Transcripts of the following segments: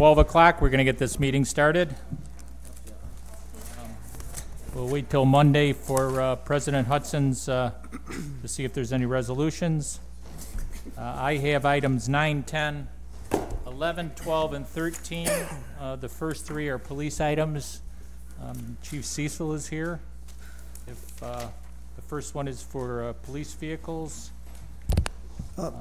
12 o'clock. We're going to get this meeting started. We'll wait till Monday for President Hudson's to see if there's any resolutions. I have items 9, 10, 11, 12, and 13. The first three are police items. Chief Cecil is here. If the first one is for police vehicles.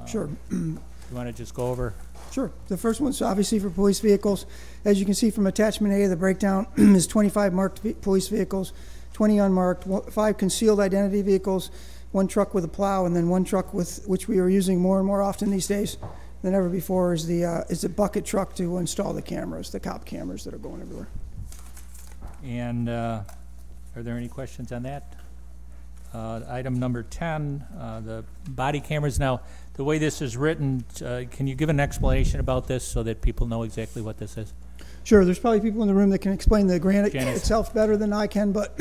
Sure. You want to just go over? Sure. The first one's obviously for police vehicles. As you can see from attachment A, the breakdown is 25 marked police vehicles, 20 unmarked, 5 concealed identity vehicles, 1 truck with a plow, and then 1 truck with which we are using more and more often these days than ever before is the bucket truck to install the cameras, the cop cameras that are going everywhere. And are there any questions on that? Item number 10, the body cameras. Now, the way this is written, can you give an explanation about this so that people know exactly what this is? Sure. There's probably people in the room that can explain the grant itself better than I can, but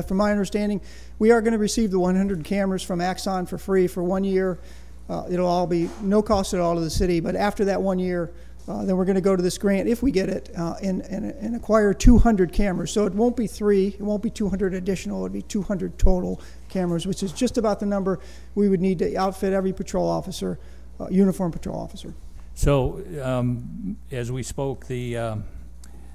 from my understanding, we are going to receive the 100 cameras from Axon for free for 1 year. It'll all be no cost at all to the city, but after that 1 year, then we're going to go to this grant, if we get it, and acquire 200 cameras. So it won't be 3, it won't be 200 additional, it'll be 200 total cameras, which is just about the number we would need to outfit every patrol officer, uniformed patrol officer. So, as we spoke, the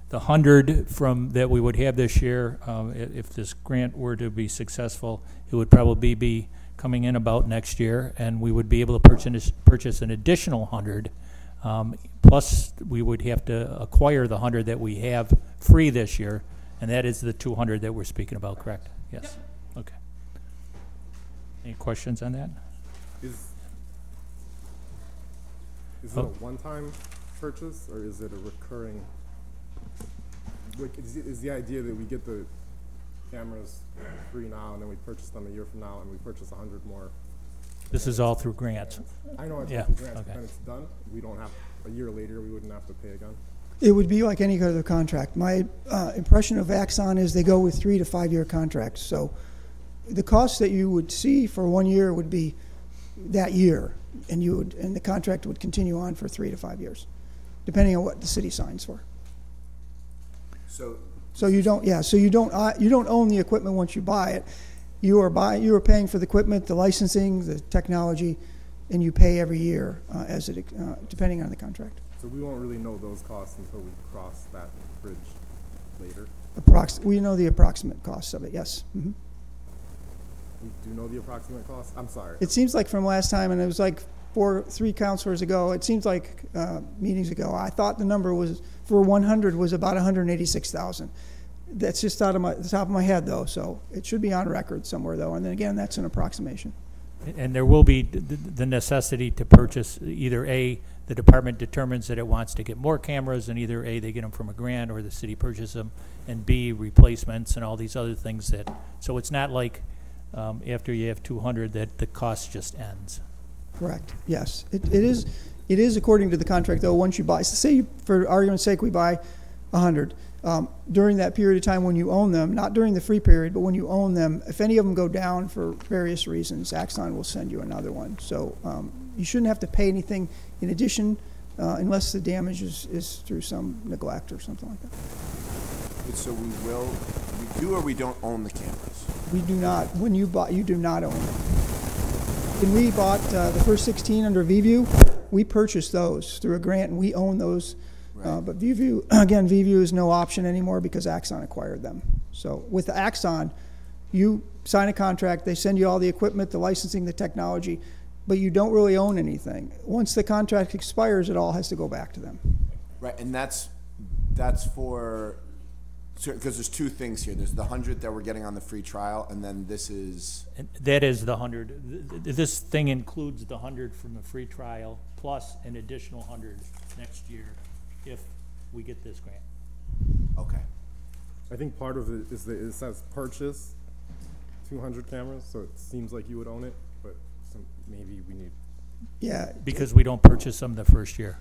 100 from that we would have this year, if this grant were to be successful, it would probably be coming in about next year, and we would be able to purchase an additional 100. Plus, we would have to acquire the 100 that we have free this year, and that is the 200 that we're speaking about, correct? Yes. Yep. Okay. Any questions on that? Is it a one-time purchase, or is it a recurring? Like, is the idea that we get the cameras free now, and then we purchase them a year from now, and we purchase 100 more? This is all through grants. I know it's yeah. through grants, Okay. but then it's done. We don't have, a year later, we wouldn't have to pay again. It would be like any other contract. My impression of Axon is they go with 3 to 5 year contracts. So the cost that you would see for 1 year would be that year, and the contract would continue on for 3 to 5 years, depending on what the city signs for. So you don't own the equipment once you buy it. You are paying for the equipment, the licensing, the technology, and you pay every year depending on the contract. So we won't really know those costs until we cross that bridge later. We know the approximate costs of it. Yes. Mm-hmm. We do know the approximate cost? I'm sorry. It seems like from last time, and it was like 3 counselors ago, it seems like meetings ago, I thought the number was for 100 was about 186,000. That's just out of the top of my head, though, so it should be on record somewhere, though. And then again, that's an approximation. And there will be the necessity to purchase either A, the department determines that it wants to get more cameras, and either A, they get them from a grant, or the city purchases them, and B, replacements and all these other things so it's not like after you have 200 that the cost just ends. Correct. Yes, it is according to the contract, though. Once you buy, so say for argument's sake, we buy 100. During that period of time when you own them, not during the free period, but when you own them, if any of them go down for various reasons, Axon will send you another one. So you shouldn't have to pay anything in addition unless the damage is through some neglect or something like that. So we do or we don't own the cameras? We do not. When you buy, you do not own them. When we bought the first 16 under VView, we purchased those through a grant, and we own those. Right. But VView, again, VView is no option anymore because Axon acquired them. So with Axon, you sign a contract, they send you all the equipment, the licensing, the technology, but you don't really own anything. Once the contract expires, it all has to go back to them. Right, and that's for, because there's 2 things here. There's the 100 that we're getting on the free trial, and then this is... And that is the 100. This thing includes the 100 from the free trial, plus an additional 100 next year, if we get this grant. Okay. I think part of it is that it says purchase 200 cameras, so it seems like you would own it, but maybe we need... Yeah. Because we don't purchase them the first year.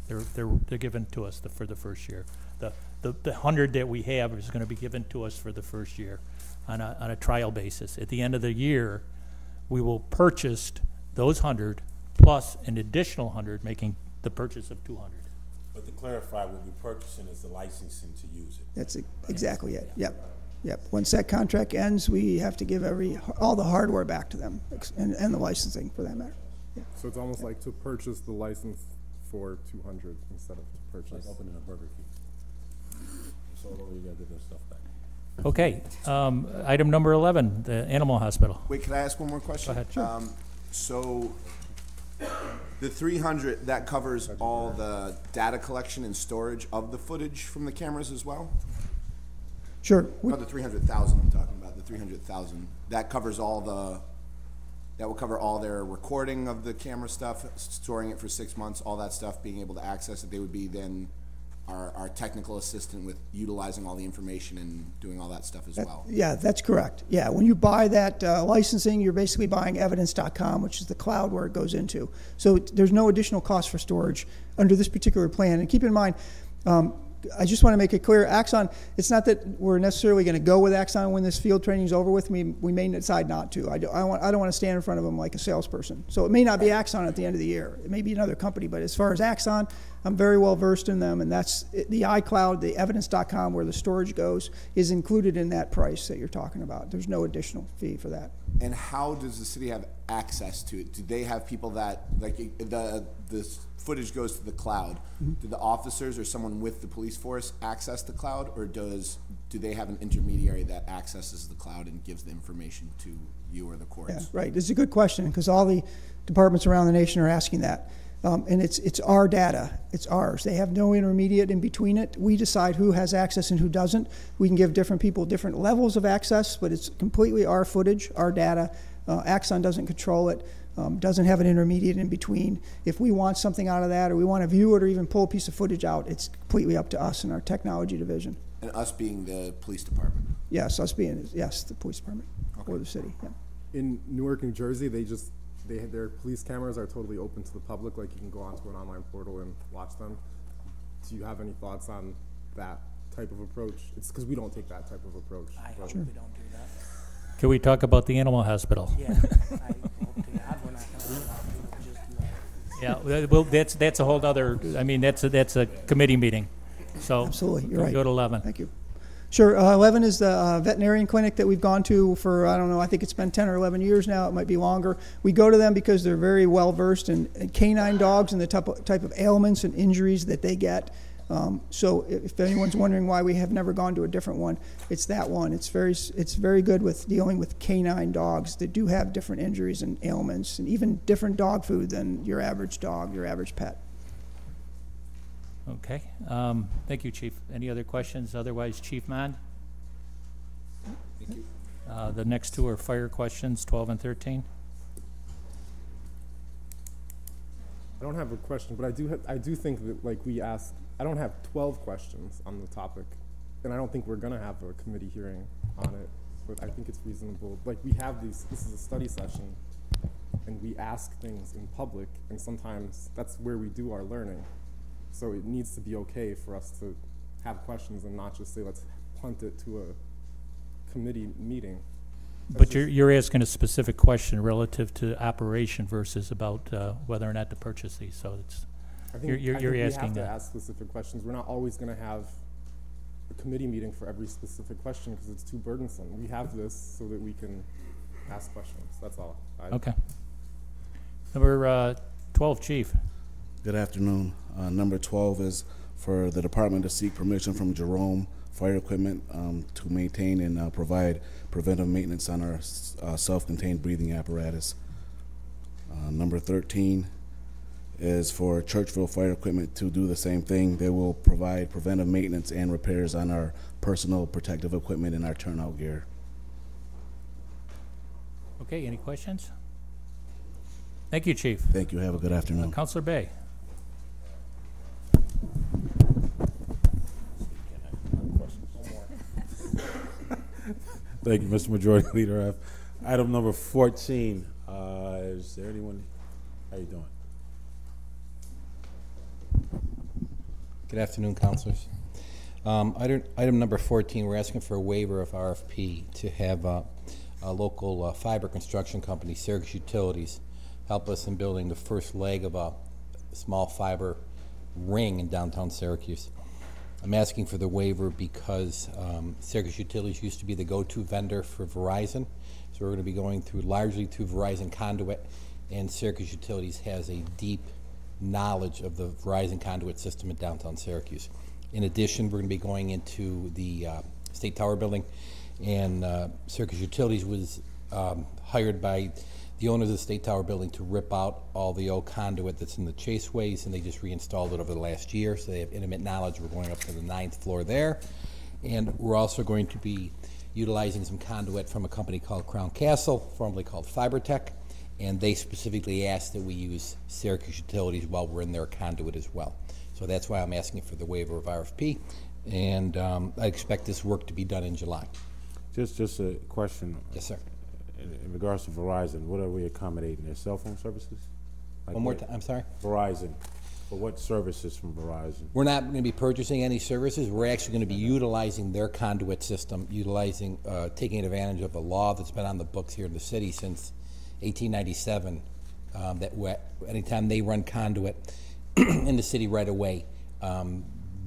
They're given to us for the first year. The 100 that we have is going to be given to us for the first year on a trial basis. At the end of the year, we will purchase those 100 plus an additional 100, making the purchase of 200. But to clarify, what we're purchasing is the licensing to use it. That's exactly it. Yep. Yep. Once that contract ends, we have to give all the hardware back to them and the licensing for that matter. Yeah. So it's almost like to purchase the license for 200 instead of to purchase. Like opening a Burger King. So you gotta get this stuff back. Okay, item number 11, the animal hospital. Wait, can I ask one more question? Go ahead. Sure. So the 300, that covers all the data collection and storage of the footage from the cameras as well? Sure. Not the 300,000 I'm talking about, the 300,000. That covers that will cover all their recording of the camera stuff, storing it for 6 months, all that stuff, being able to access it. They would be then our technical assistant with utilizing all the information and doing all that stuff as well. Yeah, that's correct. Yeah, when you buy that licensing, you're basically buying evidence.com, which is the cloud where it goes into. So there's no additional cost for storage under this particular plan. And keep in mind, I just want to make it clear, Axon, it's not that we're necessarily going to go with Axon when this field training is over with. We may decide not to. I don't want to stand in front of them like a salesperson. So it may not be Axon at the end of the year. It may be another company. But as far as Axon, I'm very well versed in them. And that's the iCloud, the evidence.com, where the storage goes, is included in that price that you're talking about. There's no additional fee for that. And how does the city have access to it? Do they have people that, like, the footage goes to the cloud? Mm-hmm. Do the officers or someone with the police force access the cloud, or do they have an intermediary that accesses the cloud and gives the information to you or the courts? Yeah, right. It's a good question because all the departments around the nation are asking that. And it's our data. It's ours. They have no intermediate in between it. We decide who has access and who doesn't. We can give different people different levels of access, but it's completely our footage, our data. Axon doesn't control it, doesn't have an intermediate in between. If we want something out of that, or we want to view it or even pull a piece of footage out, it's completely up to us and our technology division. And us being the police department? Yes, us being, yes, the police department, okay, or the city. Yeah. In Newark, New Jersey, their police cameras are totally open to the public. Like, you can go onto an online portal and watch them. Do you have any thoughts on that type of approach? It's because we don't take that type of approach. I hope Sure. we don't do that. Can we talk about the animal hospital? Yeah, I hope to God we're not going to allow people to just do that. Yeah, well, that's a whole other, I mean, that's a committee meeting. So Absolutely, you're right. Go to 11. Thank you. Sure. 11 is the veterinarian clinic that we've gone to for, I don't know, I think it's been 10 or 11 years now. It might be longer. We go to them because they're very well versed in canine dogs and the type of ailments and injuries that they get. So if anyone's wondering why we have never gone to a different one, it's that one. It's very good with dealing with canine dogs that do have different injuries and ailments and even different dog food than your average dog, your average pet. Okay. Thank you, Chief. Any other questions? Otherwise, Chief Mond? Thank you. The next two are fire questions, 12 and 13. I don't have a question, but I do think that, like, I don't have 12 questions on the topic, and I don't think we're gonna have a committee hearing on it, but I think it's reasonable. Like, we have this is a study session, and we ask things in public, and sometimes that's where we do our learning. So it needs to be okay for us to have questions and not just say, let's punt it to a committee meeting. But you're asking a specific question relative to operation versus about whether or not to purchase these. So it's you're asking we have that. to ask specific questions. We're not always going to have a committee meeting for every specific question because it's too burdensome. We have this so that we can ask questions. That's all. Okay. Number 12, Chief. Good afternoon. Number 12 is for the department to seek permission from Jerome Fire Equipment to maintain and provide preventive maintenance on our self-contained breathing apparatus. Number 13 is for Churchville Fire Equipment to do the same thing. They will provide preventive maintenance and repairs on our personal protective equipment and our turnout gear. Okay, any questions? Thank you, Chief. Thank you. Have a good afternoon. Councilor Bay. Thank you, Mr. Majority Leader. Item number 14. Is there anyone? How you doing? Good afternoon, councilors. Item number 14, we're asking for a waiver of RFP to have a local fiber construction company, Syracuse Utilities, help us in building the first leg of a small fiber ring in downtown Syracuse. I'm asking for the waiver because Syracuse Utilities used to be the go-to vendor for Verizon. So we're going to be going largely through Verizon conduit, and Syracuse Utilities has a deep knowledge of the Verizon conduit system in downtown Syracuse. In addition, we're going to be going into the State Tower building, and Syracuse Utilities was hired by the owners of the State Tower building to rip out all the old conduit that's in the chaseways, and they just reinstalled it over the last year, so they have intimate knowledge. We're going up to the 9th floor there, and we're also going to be utilizing some conduit from a company called Crown Castle, formerly called FiberTech, and they specifically asked that we use Syracuse Utilities while we're in their conduit as well. So that's why I'm asking for the waiver of RFP, and I expect this work to be done in July. Just a question. Yes, sir. In regards to Verizon, what are we accommodating? Their cell phone services? Like One more what? time, I'm sorry? Verizon. For what services from Verizon? We're not going to be purchasing any services. We're actually going to be utilizing their conduit system, taking advantage of a law that's been on the books here in the city since 1897, anytime they run conduit in the city right away,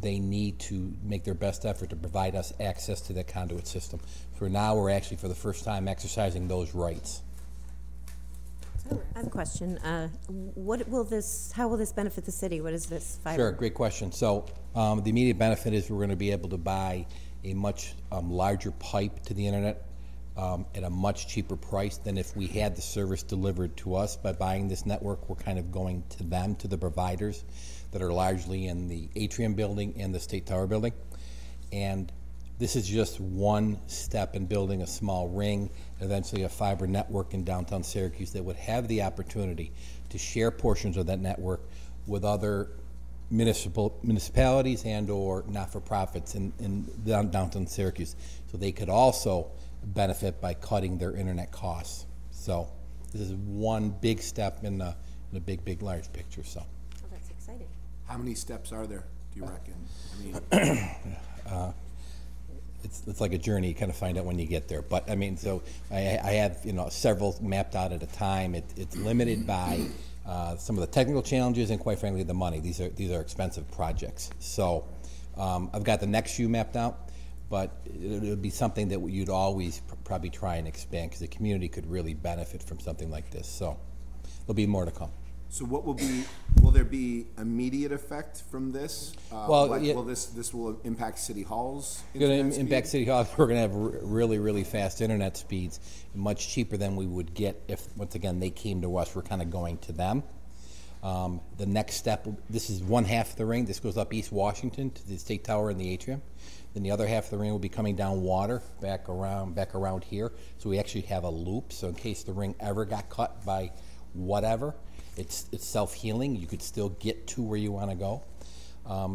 they need to make their best effort to provide us access to that conduit system. For now, we're actually, for the first time, exercising those rights. So I have a question. How will this benefit the city? What is this fiber? Sure, great question. So the immediate benefit is we're going to be able to buy a much larger pipe to the internet at a much cheaper price than if we had the service delivered to us. By buying this network, we're kind of going to them, to the providers that are largely in the Atrium building and the State Tower building. And this is just one step in building a small ring, eventually a fiber network in downtown Syracuse that would have the opportunity to share portions of that network with other municipalities and or not-for-profits in downtown Syracuse. So they could also benefit by cutting their internet costs. So this is one big step in a big, large picture. So. Oh, that's exciting. How many steps are there, do you reckon? I mean, it's like a journey. You kind of find out when you get there. But I mean, so I have several mapped out at a time. It's limited by some of the technical challenges and, quite frankly, the money. These are expensive projects. So I've got the next few mapped out, but it would be something that you'd always probably try and expand because the community could really benefit from something like this. So there'll be more to come. so what will there be immediate effect from this? Will this will impact city halls? Going to impact city halls. We're going to have really fast internet speeds, much cheaper than we would get if, once again, they came to us. We're kind of going to them. The next step, this is one half of the ring. This goes up East Washington to the State Tower and the Atrium. Then the other half of the ring will be coming down water back around here. So we actually have a loop. So in case the ring ever got cut by whatever, it's self-healing. You could still get to where you want to go.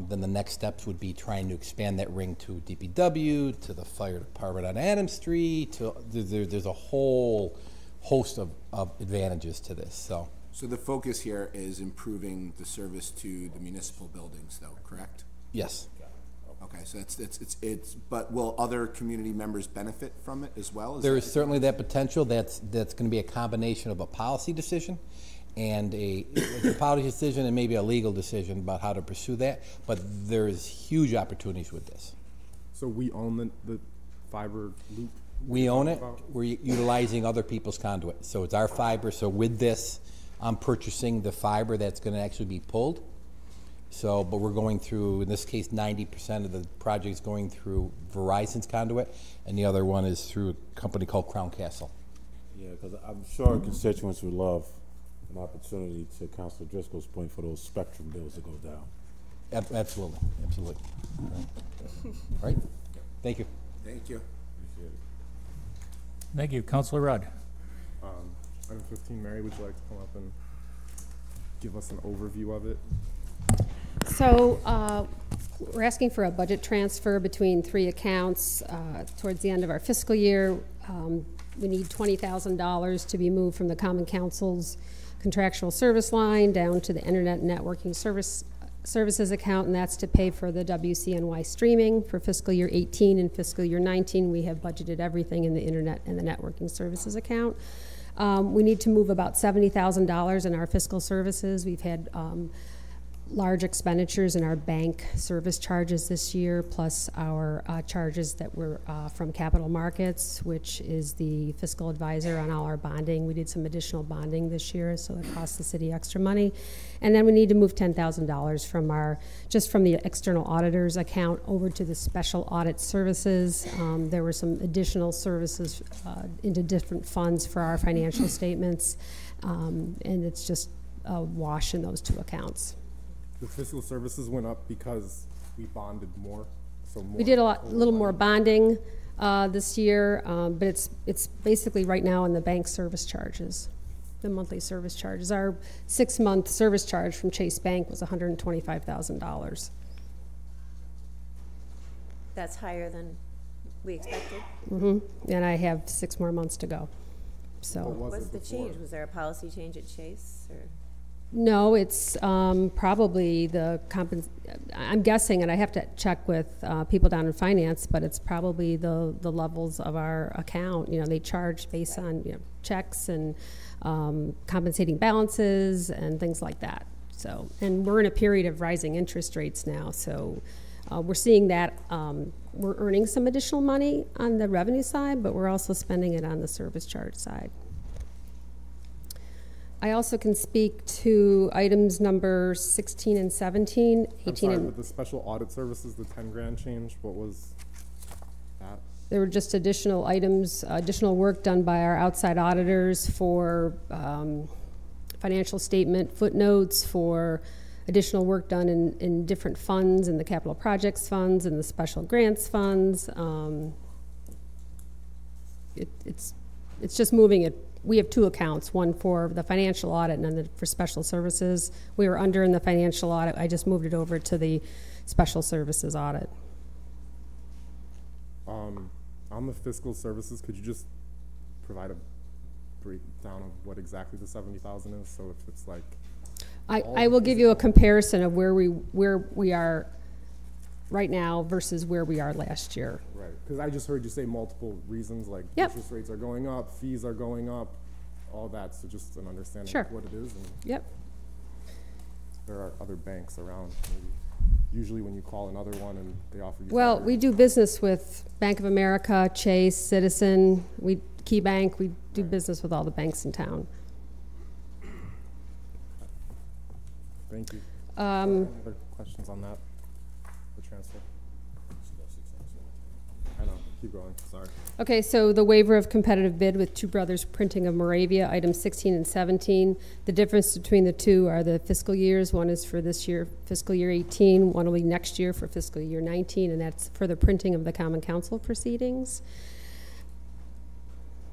Then the next steps would be trying to expand that ring to DPW, to the fire department on Adams Street. There's a whole host of advantages to this. So the focus here is improving the service to the municipal buildings, though, correct? Yes. Okay, so it's but will other community members benefit from it as well? There is certainly that potential. That's going to be a combination of a policy decision and a policy decision and maybe a legal decision about how to pursue that. But there's huge opportunities with this. So we own the fiber loop? We own it. We're utilizing other people's conduit. So it's our fiber. So with this, I'm purchasing the fiber that's going to actually be pulled. So, but we're going through, in this case, 90% of the project is going through Verizon's conduit, and the other one is through a company called Crown Castle. Yeah, because I'm sure constituents would love an opportunity, to Councilor Driscoll's point, for those spectrum bills to go down. Absolutely. All right. Thank you. Thank you. Appreciate it. Thank you. Councilor Rudd. Item 15, Mary, would you like to come up and give us an overview of it? So we're asking for a budget transfer between 3 accounts towards the end of our fiscal year. We need $20,000 to be moved from the Common Council's contractual service line down to the Internet Networking Services account, and that's to pay for the WCNY streaming for fiscal year 18 and fiscal year 19. We have budgeted everything in the Internet and the Networking Services account. We need to move about $70,000 in our fiscal services. We've had large expenditures in our bank service charges this year, plus our charges that were from capital markets, which is the fiscal advisor on all our bonding. We did some additional bonding this year, so it cost the city extra money. And then we need to move $10,000 from just from the external auditor's account over to the special audit services. There were some additional services into different funds for our financial statements, and it's just a wash in those two accounts. The fiscal services went up because we bonded more, so more. We did a little more bonding this year, but it's basically right now in the bank service charges, the monthly service charges. Our 6-month service charge from Chase Bank was $125,000. That's higher than we expected. And I have 6 more months to go. So What's the change? Was there a policy change at Chase, or? no, it's probably I'm guessing, and I have to check with people down in finance, but it's probably the levels of our account. You know, they charge based on checks and compensating balances and things like that. So, and we're in a period of rising interest rates now, so we're seeing that we're earning some additional money on the revenue side, but we're also spending it on the service charge side. I also can speak to items number 16 and 17, 18 I'm sorry, and... with the special audit services, the 10 grand change, what was that? There were just additional items, additional work done by our outside auditors for financial statement footnotes, for additional work done in different funds, in the capital projects funds, and the special grants funds. It's just moving it. We have 2 accounts, one for the financial audit and then for special services. We were under in the financial audit. I just moved it over to the special services audit. On the fiscal services, could you just provide a breakdown of what exactly the 70,000 is? So if it's like, I will give you a comparison of where we are right now versus where we are last year. right, because I just heard you say multiple reasons, like interest rates are going up, fees are going up, all that, so just an understanding of what it is. And there are other banks around, maybe. Usually when you call another one and they offer you... Well, we do business with Bank of America, Chase, Citizen, Key Bank. We do business with all the banks in town. Thank you. Any other questions on that? The transfer? I know, keep going, sorry. Okay, so the waiver of competitive bid with Two Brothers Printing of Moravia, items 16 and 17. The difference between the two are the fiscal years. One is for this year, fiscal year 18. One will be next year for fiscal year 19, and that's for the printing of the Common Council proceedings.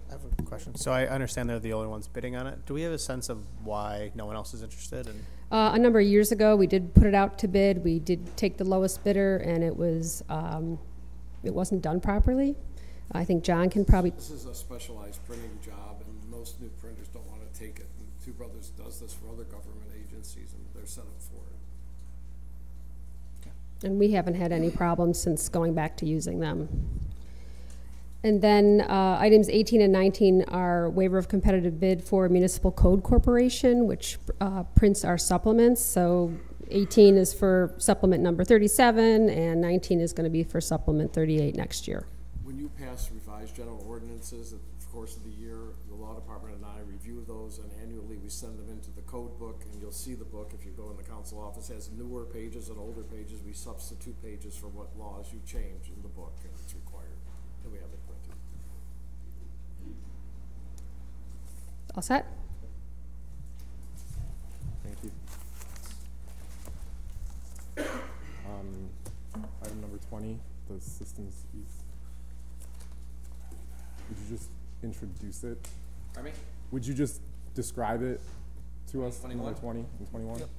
I have a question. So I understand they're the only ones bidding on it. Do we have a sense of why no one else is interested? And a number of years ago, we did put it out to bid. We did take the lowest bidder, and it wasn't done properly. I think John can probably... This is a specialized printing job, and most new printers don't want to take it. And Two Brothers does this for other government agencies, and they're set up for it. And we haven't had any problems since going back to using them. And then items 18 and 19 are waiver of competitive bid for Municipal Code Corporation, which prints our supplements. So 18 is for supplement number 37, and 19 is going to be for supplement 38 next year. When you pass revised general ordinances, at the course of the year, the law department and I review those, and annually we send them into the code book, and you'll see the book, if you go in the council office, has newer pages and older pages. We substitute pages for what laws you change in the book, and it's required, and we have it printed. All set? Thank you. Item number 20, the systems piece. Would you just introduce it? Pardon me? Would you just describe it to us? 21? Number 20 and 21? Yep.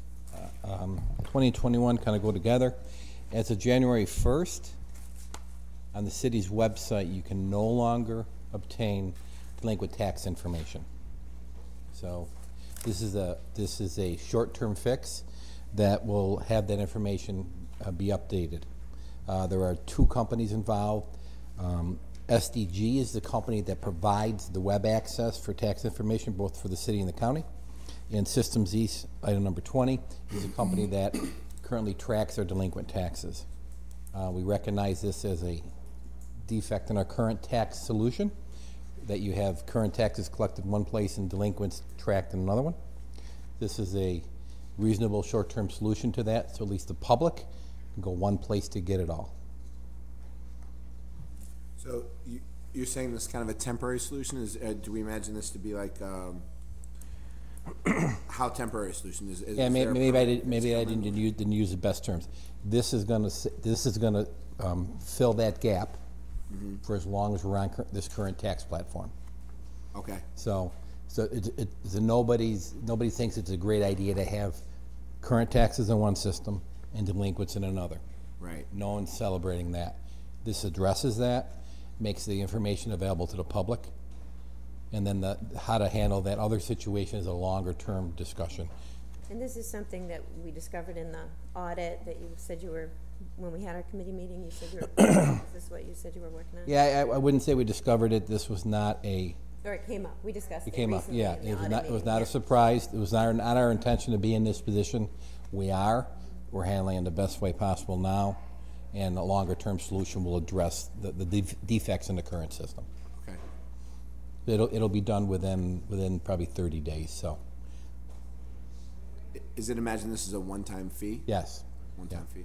20 and 21 kind of go together. As of January 1st, on the city's website, you can no longer obtain delinquent tax information. So this is a short-term fix that will have that information be updated. There are 2 companies involved. SDG is the company that provides the web access for tax information, both for the city and the county. And Systems East, item number 20, is a company that currently tracks our delinquent taxes. We recognize this as a defect in our current tax solution, that you have current taxes collected in one place and delinquents tracked in another one. This is a reasonable short-term solution to that, so at least the public can go one place to get it all. So you're saying this is kind of a temporary solution? Is do we imagine this to be like how temporary a solution is? Yeah, maybe I didn't use the best terms. This is going to fill that gap for as long as we're on this current tax platform. Okay. So nobody thinks it's a great idea to have current taxes in one system and delinquents in another. Right. No one's celebrating that. This addresses that, makes the information available to the public, and then how to handle that other situation is a longer-term discussion. And this is something that we discovered in the audit that you said you were, when we had our committee meeting, you said you were, is this what you said you were working on? Yeah, I wouldn't say we discovered it. This was not a... Or it came up. We discussed it. It came up, yeah. It was not a surprise. It was not our intention to be in this position. We're handling it in the best way possible now, and a longer-term solution will address the defects in the current system. Okay. It'll be done within probably 30 days. So. Is it imagine this is a one-time fee? Yes. One-time fee.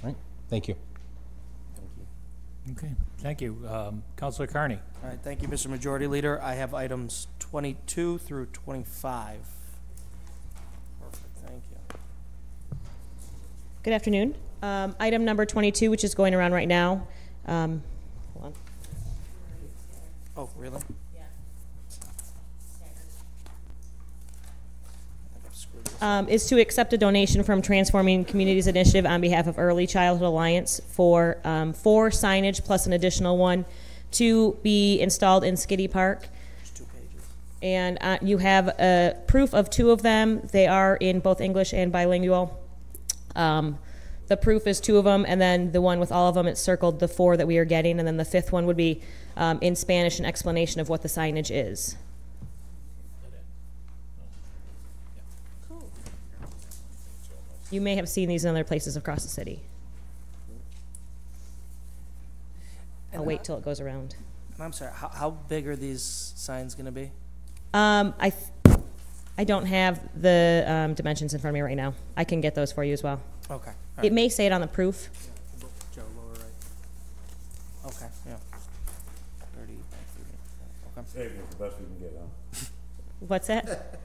All right. Thank you. Okay, thank you. Councilor Carney. All right, thank you, Mr. Majority Leader. I have items 22 through 25. Perfect, thank you. Good afternoon. Item number 22, which is going around right now. Hold on. Oh, really? Is to accept a donation from Transforming Communities Initiative on behalf of Early Childhood Alliance for 4 signage plus an additional one to be installed in Skiddy Park. There's 2 pages. And you have a proof of 2 of them. They are in both English and bilingual. The proof is 2 of them, and then the one with all of them, it's circled the 4 that we are getting, and then the 5th one would be in Spanish, an explanation of what the signage is. You may have seen these in other places across the city. I'll wait till it goes around. And I'm sorry, how big are these signs going to be? I don't have the dimensions in front of me right now. I can get those for you as well. Okay. It may say it on the proof. Joe, lower right. Okay, yeah. 30 by 30. Okay. Save is the best we can get, huh? What's that?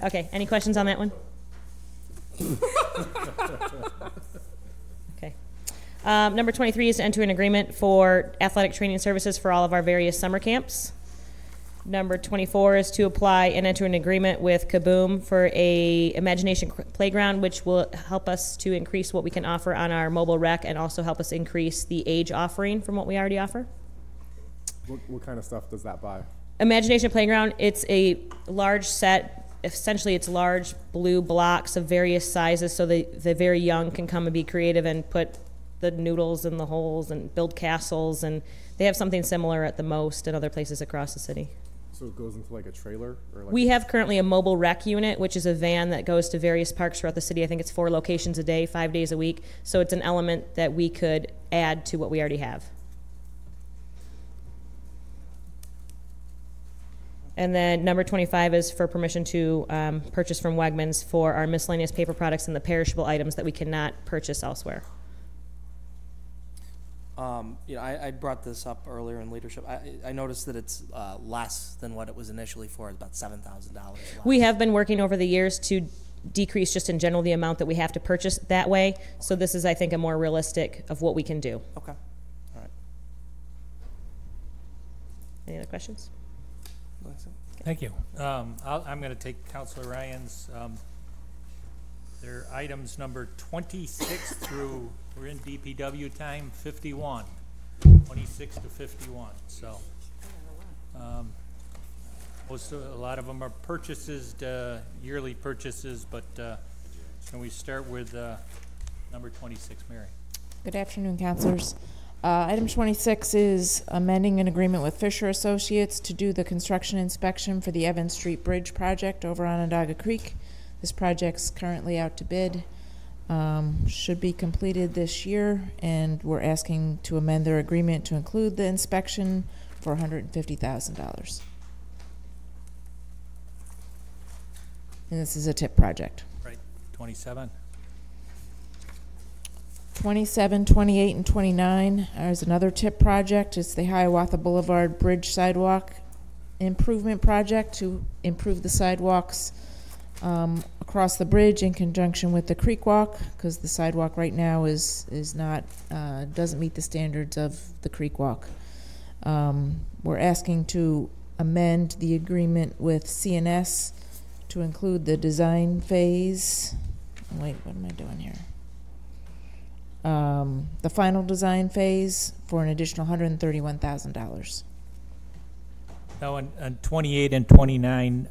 Okay, any questions on that one? Okay. Number 23 is to enter an agreement for athletic training services for all of our various summer camps. Number 24 is to apply and enter an agreement with Kaboom for a Imagination Playground, which will help us to increase what we can offer on our mobile rec and also help us increase the age offering from what we already offer. What kind of stuff does that buy? Imagination Playground, it's a large set. Essentially, it's large blue blocks of various sizes so the very young can come and be creative and put the noodles in the holes and build castles, and they have something similar at the most in other places across the city. So it goes into like a trailer? Or like We have currently a mobile rec unit, which is a van that goes to various parks throughout the city. I think it's 4 locations a day, 5 days a week. So it's an element that we could add to what we already have. And then number 25 is for permission to purchase from Wegmans for our miscellaneous paper products and the perishable items that we cannot purchase elsewhere. I brought this up earlier in leadership. I noticed that it's less than what it was initially for. It's about $7,000. We have been working over the years to decrease just in general the amount that we have to purchase that way. So this is, I think, a more realistic of what we can do. Okay. All right. Any other questions? Thank you. I'm going to take Councilor Ryan's. They're items number 26 through, we're in DPW time, 51. 26 to 51. So a lot of them are purchases, yearly purchases, but can we start with number 26, Mary? Good afternoon, councilors. Item 26 is amending an agreement with Fisher Associates to do the construction inspection for the Evans Street Bridge project over Onondaga Creek. This project's currently out to bid. Should be completed this year, and we're asking to amend their agreement to include the inspection for $150,000. And this is a TIP project. Right, 27. 27, 28, and 29 is another TIP project. It's the Hiawatha Boulevard Bridge Sidewalk Improvement Project to improve the sidewalks across the bridge in conjunction with the creek walk, because the sidewalk right now is not doesn't meet the standards of the creek walk. We're asking to amend the agreement with CNS to include the design phase. Wait, what am I doing here? The final design phase for an additional $131,000. Now, on 28 and 29,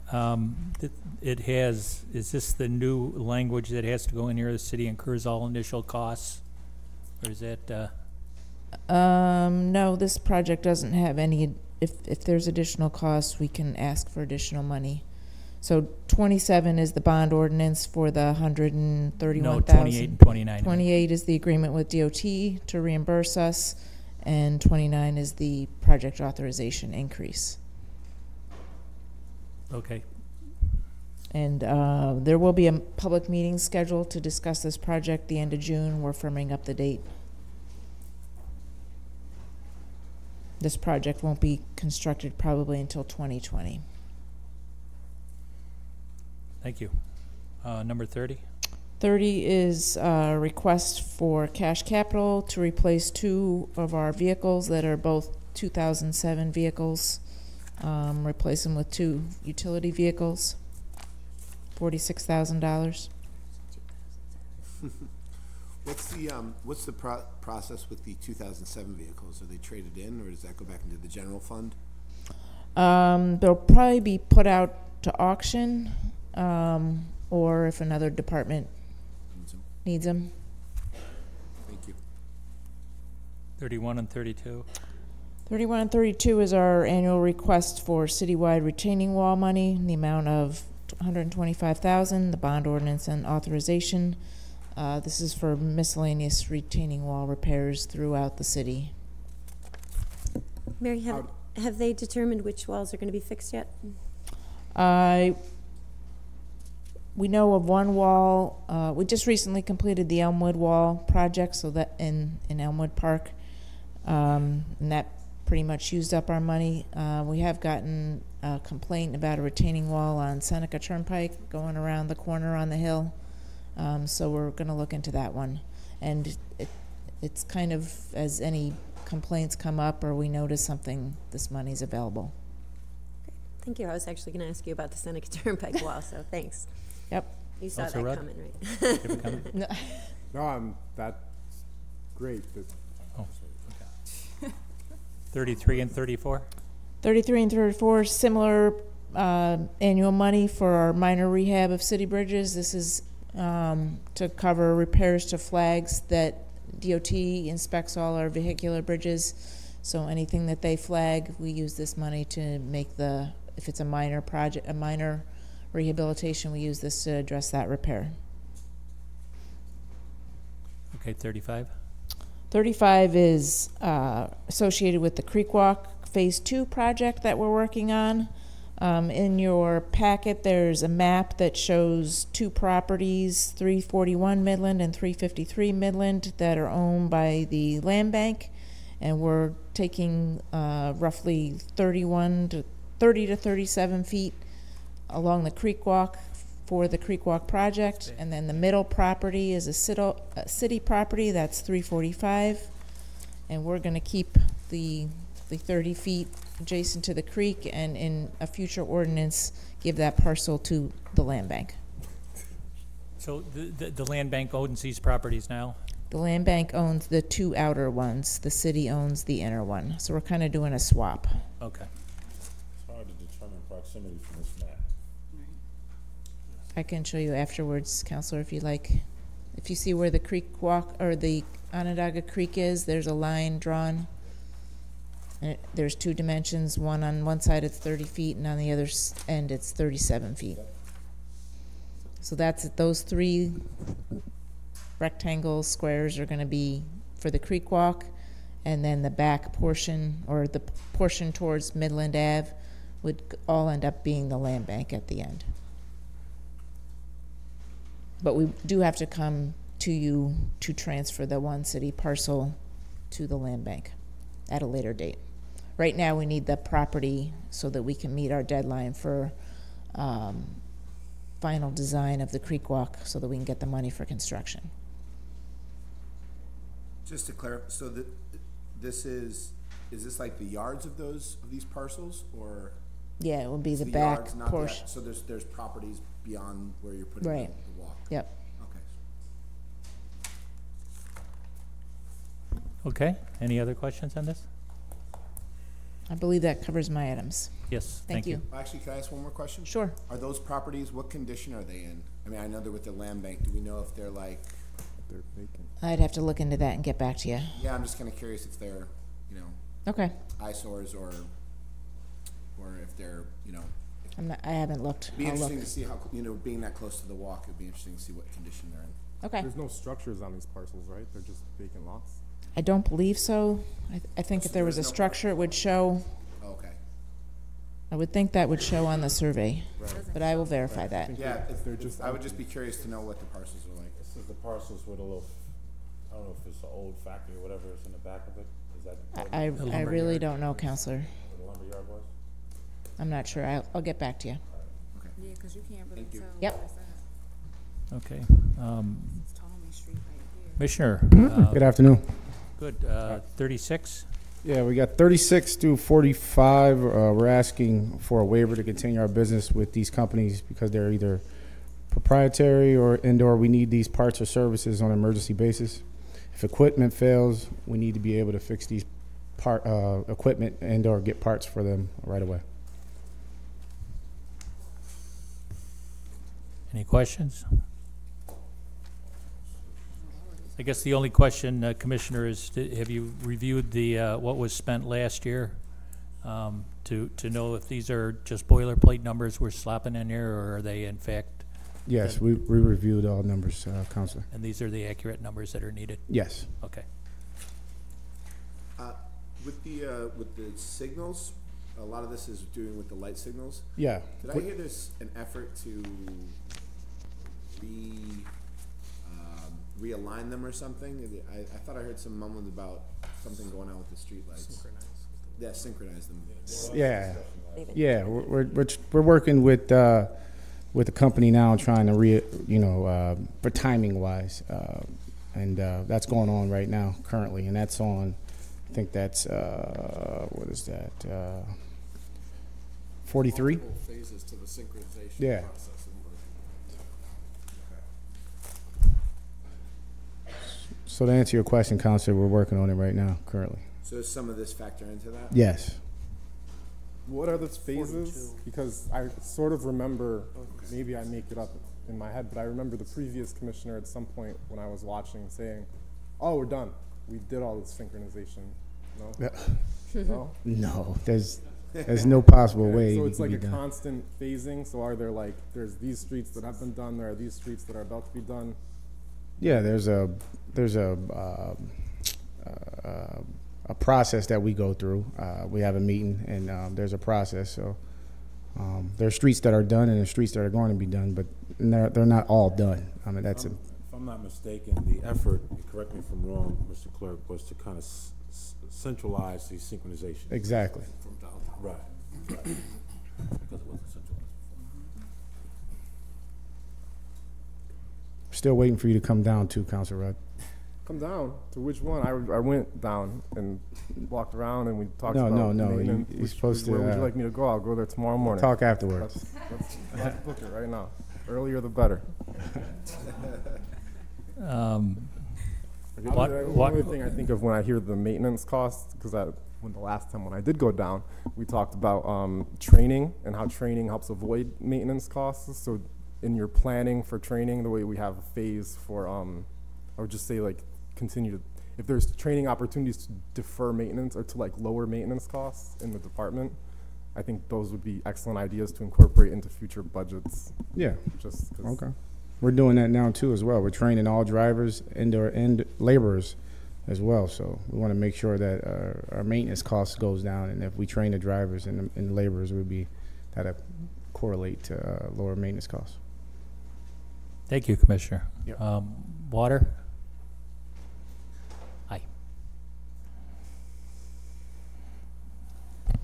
it has, is this the new language that has to go in here? The city incurs all initial costs? Or is that? No, this project doesn't have any, if there's additional costs, we can ask for additional money. So 27 is the bond ordinance for the $131,000. No, 28 and 29. 28 is the agreement with DOT to reimburse us, and 29 is the project authorization increase. Okay. And there will be a public meeting scheduled to discuss this project the end of June. We're firming up the date. This project won't be constructed probably until 2020. Thank you. Number 30. 30 is a request for cash capital to replace 2 of our vehicles that are both 2007 vehicles. Replace them with 2 utility vehicles. $46,000. What's the process with the 2007 vehicles? Are they traded in, or does that go back into the general fund? They'll probably be put out to auction, or if another department needs them. Thank you. 31 and 32. 31 and 32 is our annual request for citywide retaining wall money in the amount of $125,000, the bond ordinance and authorization. This is for miscellaneous retaining wall repairs throughout the city. Mary, have they determined which walls are going to be fixed yet? We know of one wall. We just recently completed the Elmwood Wall project, so that in Elmwood Park, and that pretty much used up our money. We have gotten a complaint about a retaining wall on Seneca Turnpike going around the corner on the hill. So we're going to look into that one. And it's kind of, as any complaints come up or we notice something, this money's available. Thank you. I was actually going to ask you about the Seneca Turnpike wall, so thanks. Yep. You saw Also that Rudd? coming, right? No, that's great. Oh. 33 and 34. 33 and 34, similar annual money for our minor rehab of city bridges. This is to cover repairs to flags that DOT inspects all our vehicular bridges. So anything that they flag, we use this money to make if it's a minor project, a minor rehabilitation, we use this to address that repair. Okay, 35. 35 is associated with the Creek Walk Phase 2 project that we're working on. In your packet, there's a map that shows 2 properties, 341 Midland and 353 Midland, that are owned by the land bank, and we're taking roughly 30 to 37 feet along the Creek Walk for the Creek Walk project, and then the middle property is a city property, that's 345, and we're going to keep the 30 feet adjacent to the creek, and in a future ordinance give that parcel to the land bank. So the land bank owns these properties now? The land bank owns the 2 outer ones, the city owns the inner one, so we're kind of doing a swap. Okay. It's hard to determine proximity from this map. I can show you afterwards, Counselor, if you like. If you see where the Creek Walk, or the Onondaga Creek is. There's a line drawn. And there's two dimensions. One on one side it's 30 feet, and on the other end it's 37 feet. So that's those three rectangle squares are going to be for the creek walk, and then the back portion, or the portion towards Midland Ave, would all end up being the land bank at the end. But we do have to come to you to transfer the one city parcel to the land bank at a later date. Right now we need the property so that we can meet our deadline for final design of the creek walk, so that we can get the money for construction. Just to clarify, so this is this like the yards of these parcels, or? Yeah, it will be the yards, back not portion. So there's properties beyond where you're putting Right. the walk? Yep. Okay. Okay, any other questions on this? I believe that covers my items. Yes, Thank you. Actually, can I ask one more question? Sure. Are those properties, what condition are they in? I mean, I know they're with the land bank. Do we know if they're like? They're vacant. I'd have to look into that and get back to you. Yeah, I'm just kind of curious if they're, Okay. eyesores or if they're, I haven't looked. It'd be I'll interesting look. to see how, being that close to the walk, it'd be interesting to see what condition they're in. Okay. There's no structures on these parcels, right? They're just vacant lots? I don't believe so. I think if there was a structure, it would show. Oh, okay. I would think that would show on the survey, Right. but I will verify that. Yeah, I would just be curious to know what the parcels are like. This is the parcels with a little, I don't know if it's an old factory or whatever is in the back of it. Is that? I really don't know, Counselor. Where the lumberyard was? I'm not sure. I'll get back to you. Okay. Yeah, because you can't really Thank you. tell. Yep. where it's at. Okay. It's Ptolemy Street right here. Commissioner, Good afternoon. good, 36? Yeah, we got 36 through 45. We're asking for a waiver to continue our business with these companies because they're either proprietary or we need these parts or services on an emergency basis. If equipment fails, we need to be able to fix these equipment or get parts for them right away. Any questions? I guess the only question, Commissioner, is have you reviewed the what was spent last year to know if these are just boilerplate numbers we're slapping in here, or are they in fact? Yes, we reviewed all numbers, Counselor. And these are the accurate numbers that are needed? Yes. Okay. With the signals, a lot of this is doing with the light signals. Yeah. Did I hear there's an effort to realign them or something? I thought I heard some mumbling about something going on with the street lights. Yeah, synchronize them. Yeah. Yeah, we're working with the company now, trying to for timing wise, and that's going on right now currently, and that's on. I think that's what is that? 43. Multiple phases to the synchronization Yeah. process. So to answer your question, Counselor, we're working on it right now currently. So does some of this factor into that? Yes. What are the phases? Because I sort of remember, maybe I make it up in my head, but I remember the previous commissioner at some point when I was watching saying, "Oh, we're done. We did all the synchronization." No? No? No, there's no possible way. So we it's can like be a done. constant phasing. So are there there's these streets that have been done, there are these streets that are about to be done? Yeah, there's a process that we go through. We have a meeting, and there's a process. So there are streets that are done, and there are streets that are going to be done, but they're not all done. I mean, that's If I'm not mistaken, the effort, correct me if I'm wrong, Mr. Clerk, was to kind of centralize the synchronization. Exactly. From down. Right. Because it wasn't centralized. Still waiting for you to come down too, Councilor Rudd. Come down to which one? I went down and walked around and we talked about No. maintenance. You're supposed to. Where would you like me to go? I'll go there tomorrow morning. Talk afterwards. Let's book it right now. Earlier the better. The only thing I think of when I hear the maintenance costs, because when the last time when I did go down, we talked about training and how training helps avoid maintenance costs. So in your planning for training, the way we have a phase for, I would just say continue to if there's training opportunities to defer maintenance or to like lower maintenance costs in the department, I think those would be excellent ideas to incorporate into future budgets. Yeah. Just 'cause Okay. We're doing that now too as well. We're training all drivers and laborers as well. So we want to make sure that our maintenance costs goes down, and if we train the drivers and the laborers, that'll correlate to lower maintenance costs. Thank you, Commissioner. Yep. Water? Aye.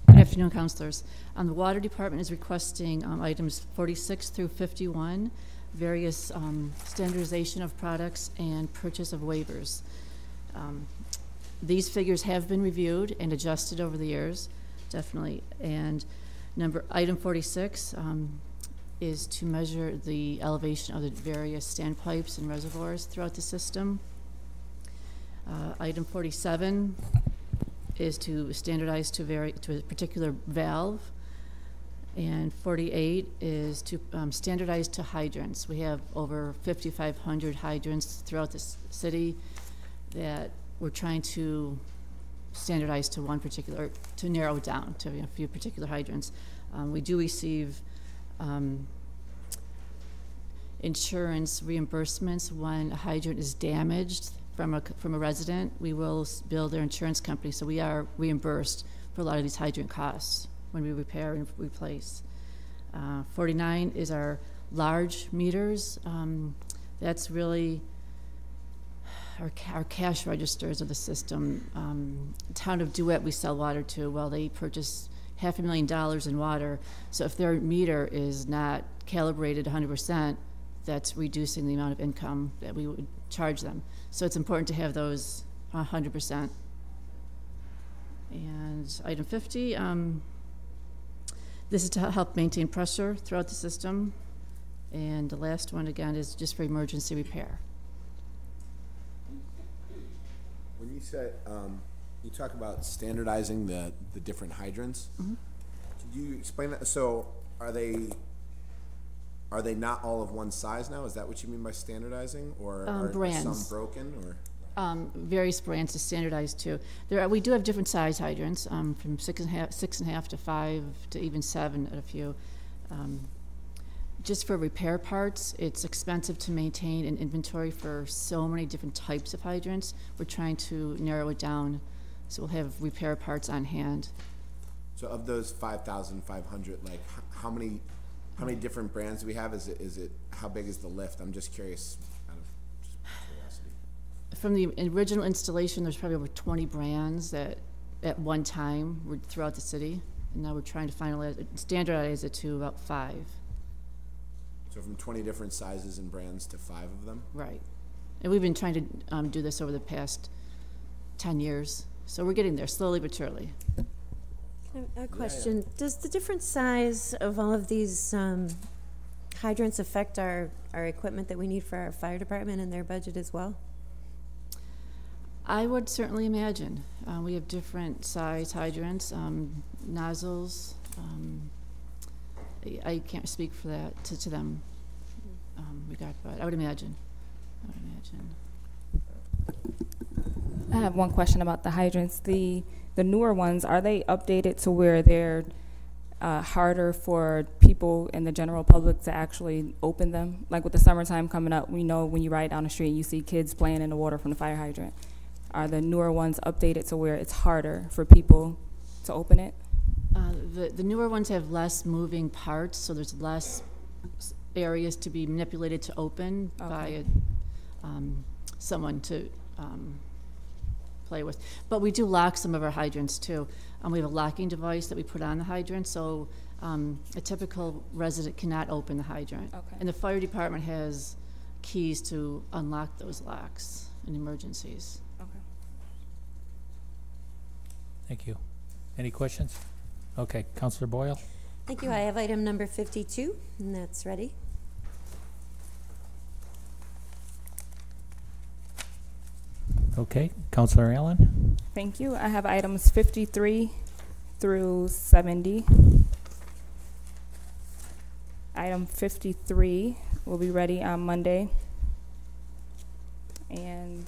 Good afternoon, councilors. The Water Department is requesting items 46 through 51, various standardization of products and purchase of waivers. These figures have been reviewed and adjusted over the years, definitely. And item 46 is to measure the elevation of the various standpipes and reservoirs throughout the system. Item 47 is to standardize to a particular valve. And 48 is to standardize to hydrants. We have over 5,500 hydrants throughout the city that we're trying to standardize to one particular, to narrow down to a few particular hydrants. We do receive insurance reimbursements when a hydrant is damaged from a resident. We will bill their insurance company, so we are reimbursed for a lot of these hydrant costs when we repair and replace. 49 is our large meters. That's really our cash registers of the system. Town of DeWitt we sell water to. Well, they purchase $500,000 in water. So if their meter is not calibrated 100%, that's reducing the amount of income that we would charge them. So it's important to have those 100%. And item 50, this is to help maintain pressure throughout the system. And the last one, again, is just for emergency repair. When you said, you talk about standardizing the different hydrants, Mm-hmm. could you explain that? So are they not all of one size now? Is that what you mean by standardizing? Or are brands. some broken? Or Various brands to standardize to. We do have different size hydrants, from 6.5 to 5 to even 7 at a few. Just for repair parts, it's expensive to maintain an inventory for so many different types of hydrants. We're trying to narrow it down, so we'll have repair parts on hand. So of those 5,500, like how many different brands do we have? Is it how big is the lift? I'm just curious, out of just curiosity. From the original installation, there's probably over 20 brands that at one time were throughout the city, and now we're trying to standardize it to about 5. So from 20 different sizes and brands to 5 of them? Right. And we've been trying to do this over the past 10 years. So we're getting there, slowly but surely. A question. Yeah. Does the different size of all of these hydrants affect our equipment that we need for our fire department and their budget as well? I would certainly imagine. We have different size hydrants, nozzles. I can't speak for that to them, but I would imagine. I have one question about the hydrants. The newer ones, are they updated to where they're harder for people in the general public to actually open them? Like with the summertime coming up, we know when you ride down the street, you see kids playing in the water from the fire hydrant. Are the newer ones updated to where it's harder for people to open it? The newer ones have less moving parts, so there's less areas to be manipulated to open by someone to play with. But we do lock some of our hydrants too. We have a locking device that we put on the hydrant, so a typical resident cannot open the hydrant. Okay. And the fire department has keys to unlock those locks in emergencies. Okay. Thank you. Any questions? Okay, Councilor Boyle. Thank you. I have item number 52, and that's ready. Okay, Councilor Allen. Thank you. I have items 53 through 70. Item 53 will be ready on Monday. And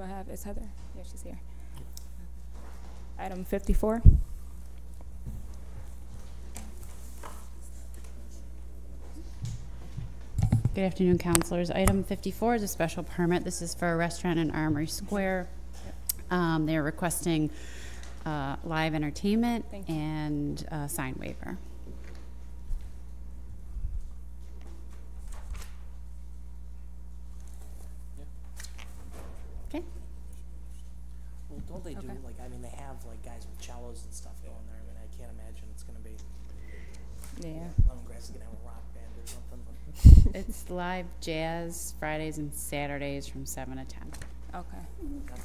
do I have, is Heather? Yeah, she's here. Item 54. Good afternoon, councilors. Item 54 is a special permit. This is for a restaurant in Armory Square. They're requesting live entertainment and sign waiver. Okay. Well, don't they do, like, I mean, they have, like, guys with cellos and stuff going there. I mean, I can't imagine it's going to be. Yeah. Lemongrass is going to have a rock band or something. But It's live jazz Fridays and Saturdays from 7 to 10. Okay. Okay.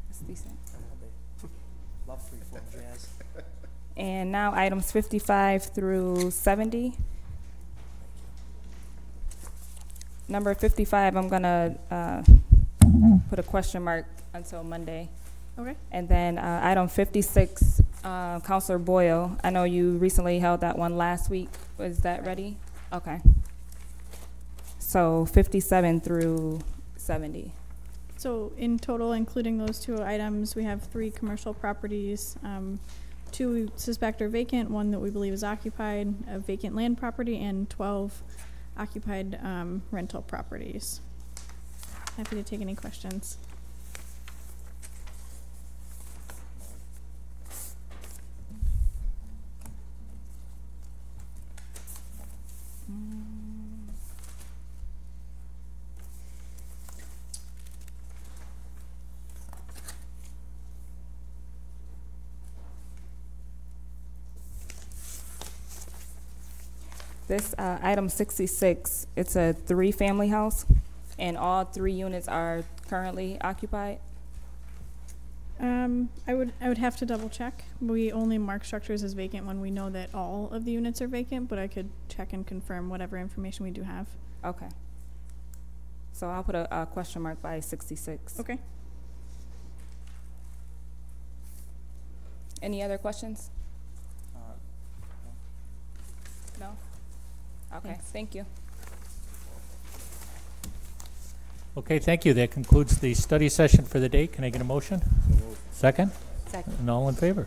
That's decent. Love free-form jazz. And now items 55 through 70. Number 55, I'm gonna put a question mark until Monday. Okay. And then item 56, Councilor Boyle, I know you recently held that one last week. Was that ready? Okay. So 57 through 70. So in total, including those two items, we have 3 commercial properties. 2 we suspect are vacant, 1 that we believe is occupied, a vacant land property, and 12 occupied rental properties. Happy to take any questions. This item 66, it's a 3-family house, and all 3 units are currently occupied. I would have to double check. We only mark structures as vacant when we know that all of the units are vacant, but I could check and confirm whatever information we do have. Okay. So I'll put a question mark by 66. Okay. Any other questions? No? Okay, thank you. Okay, thank you. That concludes the study session for the day. Can I get a motion? Second? Second. And all in favor?